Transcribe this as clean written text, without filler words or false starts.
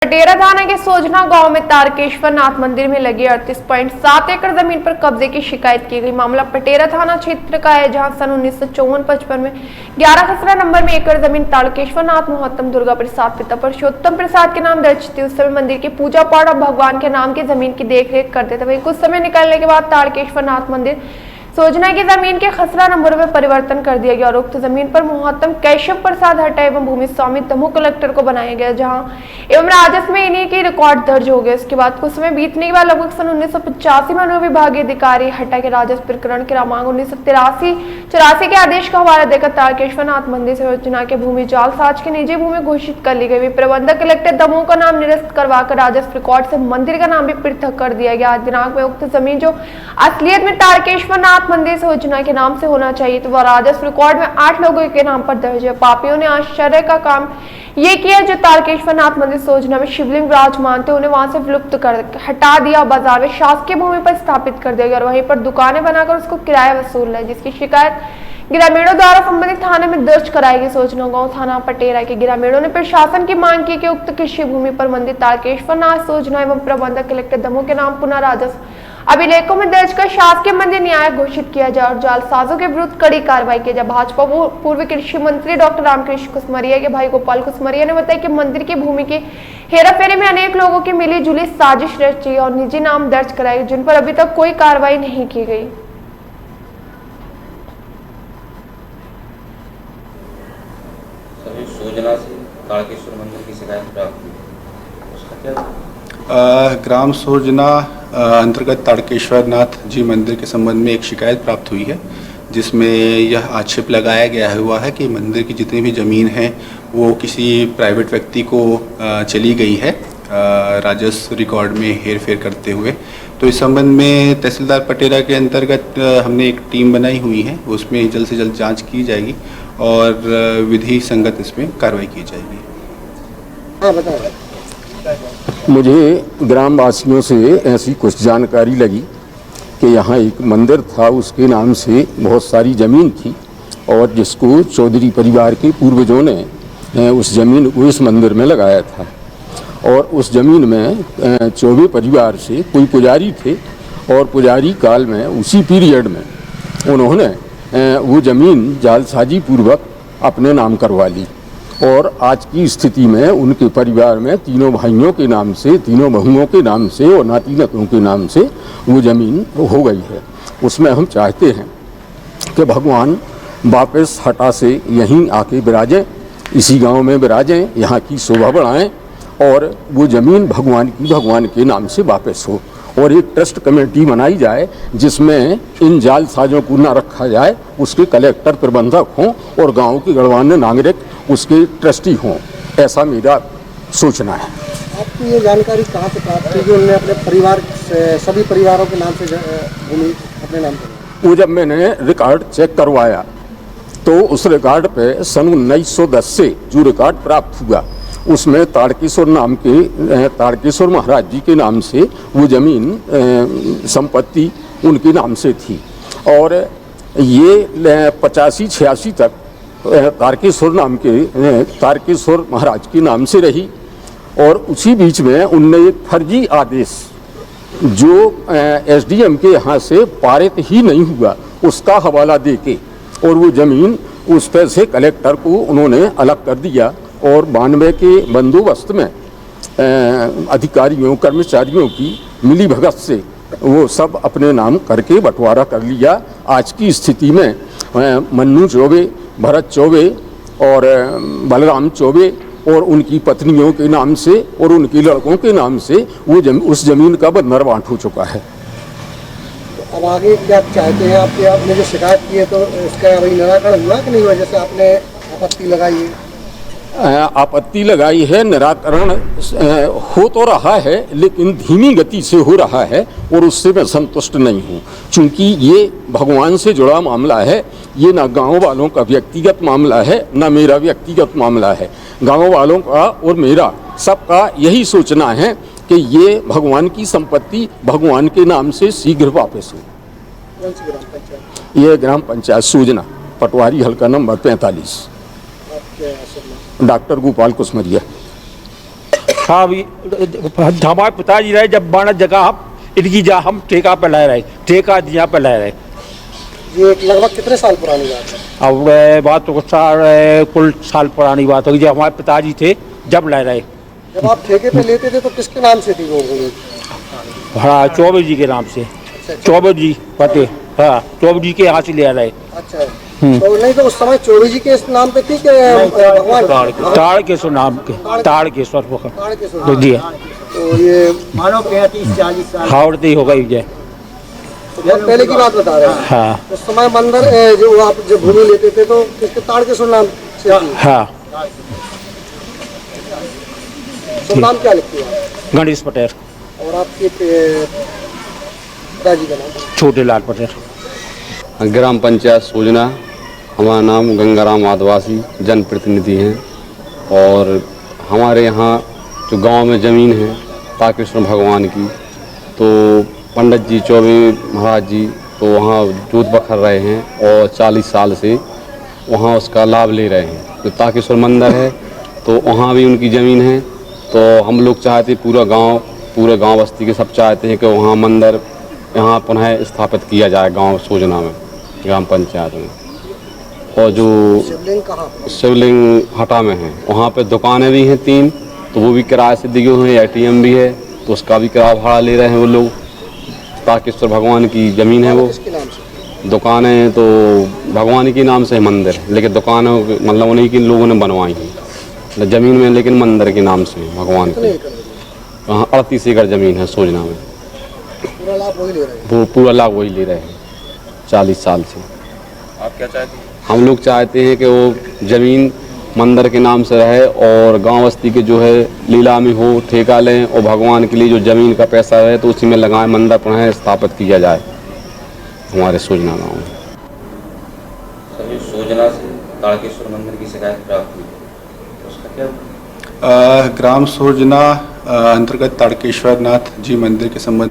पटेरा थाना के सोजना गांव में तारकेश्वर नाथ मंदिर में लगे 38.7 एकड़ जमीन पर कब्जे की शिकायत की गई। मामला पटेरा थाना क्षेत्र का है, जहां सन 1954-55 में 11 खसरा नंबर में एकड़ जमीन तारकेश्वर नाथ मोहत्तम दुर्गा प्रसाद पिता पुरुषोत्तम प्रसाद के नाम दर्ज थी। उस समय मंदिर की पूजा पाठ और भगवान के नाम की जमीन की देखरेख करते थे। वहीं कुछ समय निकलने के बाद तारकेश्वर नाथ मंदिर सोजना की जमीन के खसरा नंबरों में परिवर्तन कर दिया गया और उक्त जमीन पर मोहत्तम केशव प्रसाद हटा एवं भूमि स्वामी दमोह कलेक्टर को बनाया गया, जहां एवं राजस्व में इन्हीं के रिकॉर्ड दर्ज हो गए। इसके बाद कुछ समय बीतने के बाद लगभग सन 1985 में अनुविभागीय अधिकारी हटा के राजस्व प्रकरण के क्रमांक 1983-84 के आदेश का हवाला देकर तारकेश्वर नाथ मंदिर सोजना के भूमि जालसाज की निजी भूमि घोषित कर ली गई। प्रबंधक कलेक्टर दमोह का नाम निरस्त करवाकर राजस्व रिकॉर्ड से मंदिर का नाम भी पृथक कर दिया गया। आज दिनांक में उक्त जमीन जो असलियत में तारकेश्वर नाथ मंदिर सोजना के नाम से होना चाहिए, तो वह राजस्व रिकॉर्ड में 8 लोगों के नाम पर दर्ज है। पापियों ने आश्चर्य का काम ये किया, जो तारकेश्वर नाथ मंदिर सोजना में शिवलिंग विराजमान थे उन्हें वहां से विलुप्त कर हटा दिया, बाजार में शासकीय भूमि पर स्थापित कर दिया गया और वहीं पर दुकानें बनाकर उसको किराया वसूल है, जिसकी शिकायत ग्रामीणों द्वारा संबंधित थाने में दर्ज कराई गई। सोजना गांव थाना पटेरा के ग्रामीणों ने प्रशासन की मांग की कि उक्त कृषि भूमि पर मंदिर तारकेश्वर नाथ सोजना एवं प्रबंधक कलेक्टर दमोह के नाम पुनः राजस्व अभिलेखों में दर्ज कर शासकीय मंदिर न्याय घोषित किया जाए और जालसाजों के विरुद्ध कड़ी कार्रवाई की जाए। भाजपा पूर्व कृषि मंत्री डॉक्टर रामकृष्ण कुसमरिया के भाई गोपाल कुसमरिया ने बताया कि मंदिर की भूमि की हेराफेरी में अनेक लोगों की मिली जुली साजिश रची और निजी नाम दर्ज कराए, जिन पर अभी तक कोई कार्रवाई नहीं की गई। सोजना से तारकेश्वर मंदिर की शिकायत प्राप्त हुई, उसका क्या? ग्राम सोजना अंतर्गत तारकेश्वर नाथ जी मंदिर के संबंध में एक शिकायत प्राप्त हुई है, जिसमें यह आक्षेप लगाया गया हुआ है कि मंदिर की जितनी भी ज़मीन है वो किसी प्राइवेट व्यक्ति को चली गई है राजस्व रिकॉर्ड में हेरफेर करते हुए। तो इस संबंध में तहसीलदार पटेरा के अंतर्गत हमने एक टीम बनाई हुई है, उसमें जल्द से जल्द जांच की जाएगी और विधि संगत इसमें कार्रवाई की जाएगी। हाँ बताओ। मुझे ग्रामवासियों से ऐसी कुछ जानकारी लगी कि यहाँ एक मंदिर था, उसके नाम से बहुत सारी ज़मीन थी और जिसको चौधरी परिवार के पूर्वजों ने उस ज़मीन को इस मंदिर में लगाया था और उस ज़मीन में चौबे परिवार से कोई पुजारी थे और पुजारी काल में उसी पीरियड में उन्होंने वो ज़मीन जालसाजी पूर्वक अपने नाम करवा ली और आज की स्थिति में उनके परिवार में तीनों भाइयों के नाम से, तीनों बहुओं के नाम से और नाती नतों के नाम से वो ज़मीन हो गई है। उसमें हम चाहते हैं कि भगवान वापस हटा से यहीं आके विराजें, इसी गांव में विराजें, यहाँ की शोभा बढ़ाएं और वो ज़मीन भगवान के नाम से वापस हो और एक ट्रस्ट कमेटी बनाई जाए जिसमें इन जालसाजों को न रखा जाए, उसके कलेक्टर प्रबंधक हों और गांव के गणमान्य नागरिक उसके ट्रस्टी हों। ऐसा मेरा सोचना है। आपकी ये जानकारी कहाँ से प्राप्त की कि उन्होंने अपने परिवार से, सभी परिवारों के नाम से भूमि अपने नाम पर? वो जब मैंने रिकॉर्ड चेक करवाया तो उस रिकॉर्ड पे सन 1910 से जो रिकॉर्ड प्राप्त हुआ उसमें तारकेश्वर महाराज जी के नाम से वो ज़मीन संपत्ति उनके नाम से थी और ये 85-86 तक तारकेश्वर महाराज के नाम से रही और उसी बीच में उनने एक फर्जी आदेश जो एसडीएम के यहाँ से पारित ही नहीं हुआ उसका हवाला देके और वो ज़मीन उस पर से कलेक्टर को उन्होंने अलग कर दिया और 92 के बंदोबस्त में अधिकारियों कर्मचारियों की मिली भगत से वो सब अपने नाम करके बंटवारा कर लिया। आज की स्थिति में मन्नू चौबे, भरत चौबे और बलराम चौबे और उनकी पत्नियों के नाम से और उनके लड़कों के नाम से वो उस ज़मीन का बंटवारा हो चुका है। तो अब आगे क्या चाहते हैं? आपने जो शिकायत की है तो इसका अभी निराकरण हुआ कि नहीं हुआ? जैसे आपने आपत्ति लगाई है? आपत्ति लगाई है, निराकरण हो तो रहा है लेकिन धीमी गति से हो रहा है और उससे मैं संतुष्ट नहीं हूँ, क्योंकि ये भगवान से जुड़ा मामला है। ये ना गांव वालों का व्यक्तिगत मामला है ना मेरा व्यक्तिगत मामला है। गांव वालों का और मेरा सबका यही सोचना है कि ये भगवान की संपत्ति भगवान के नाम से शीघ्र वापस हो। कौन सी ग्राम पंचायत? ये ग्राम पंचायत सोजना, पटवारी, हल्का नंबर 45। आपके डॉक्टर गोपाल कुसमरिया। साहब हमारे पिताजी रहे जब बना जगह हम इनकी जा हम ठेका पे ला रहे, ठेका दिया पे ला रहे। ये लगभग कितने साल पुरानी बात है? अब बात तो कुल साल पुरानी बात होगी, जब हमारे पिताजी थे जब ला रहे। जब आप ठेके पे लेते थे तो किसके नाम से थी वो जमीन? हाँ, चौबे जी के नाम से, चौबे जी पते, हाँ चौबे जी के यहाँ से ले आ रहे। अच्छा, तो नहीं तो उस समय चौबे जी के इस नाम पे थी कि भगवान ताड़केश्वर नाम के, ताड़केश्वर ताड़केश्वर जी। तो ये मानो 35-40 साल हावड़ती हो गई जय। बहुत पहले की बात बता रहे हैं। हाँ उस समय मंदिर जो आप जब भूमि लेते थे तो किसके ताड़केश्वर नाम से थी? हाँ, तो नाम क्या लिखती है? गणेश पटेल, और आपके पिताजी का नाम? छोटे लाल पटेल। ग्राम पंचायत सोजना, हमारा नाम गंगाराम आदिवासी जनप्रतिनिधि हैं। और हमारे यहाँ जो गांव में ज़मीन है तारकेश्वर भगवान की, तो पंडित जी चौबे महाराज जी तो वहाँ जोत बखर रहे हैं और 40 साल से वहाँ उसका लाभ ले रहे हैं। जो तारकेश्वर मंदिर है तो वहाँ भी उनकी ज़मीन है। तो हम लोग चाहते, पूरे गांव बस्ती के सब चाहते हैं कि वहाँ मंदिर यहाँ पुनः स्थापित किया जाए गांव सोजना में, ग्राम पंचायत में। और जो शिवलिंग कहाँ पे? शिवलिंग हटा में है, वहाँ पे दुकानें भी हैं 3, तो वो भी किराए से दिए हुए हैं। ATM भी है तो उसका भी किराया भाड़ा ले रहे हैं वो लोग। तारकेश्वर भगवान की ज़मीन है वो, किसके नाम से? दुकानें तो भगवान के नाम से है मंदिर, लेकिन दुकानें मतलब उन्हीं के लोगों ने बनवाई हैं ज़मीन में, लेकिन मंदिर के नाम से भगवान कितने की। एकड़ जमीन? वहाँ 38 एकड़ ज़मीन है सोजना में। पूरा लाभ वही ले रहे हैं? वो पूरा लाभ वही ले रहे हैं 40 साल से। आप क्या चाहते हैं? हम लोग चाहते हैं कि वो ज़मीन मंदिर के नाम से रहे और गांव बस्ती के जो है नीलामी हो, ठेका लें और भगवान के लिए जो ज़मीन का पैसा है तो उसी में लगाएं, मंदिर पुनः स्थापित किया जाए हमारे सोजना गाँव में। सर, सोजना से तारकेश्वर मंदिर की शिकायत प्राप्त हुई, उसका क्या हुआ? ग्राम सोजना अंतर्गत तारकेश्वर नाथ जी मंदिर के संबंध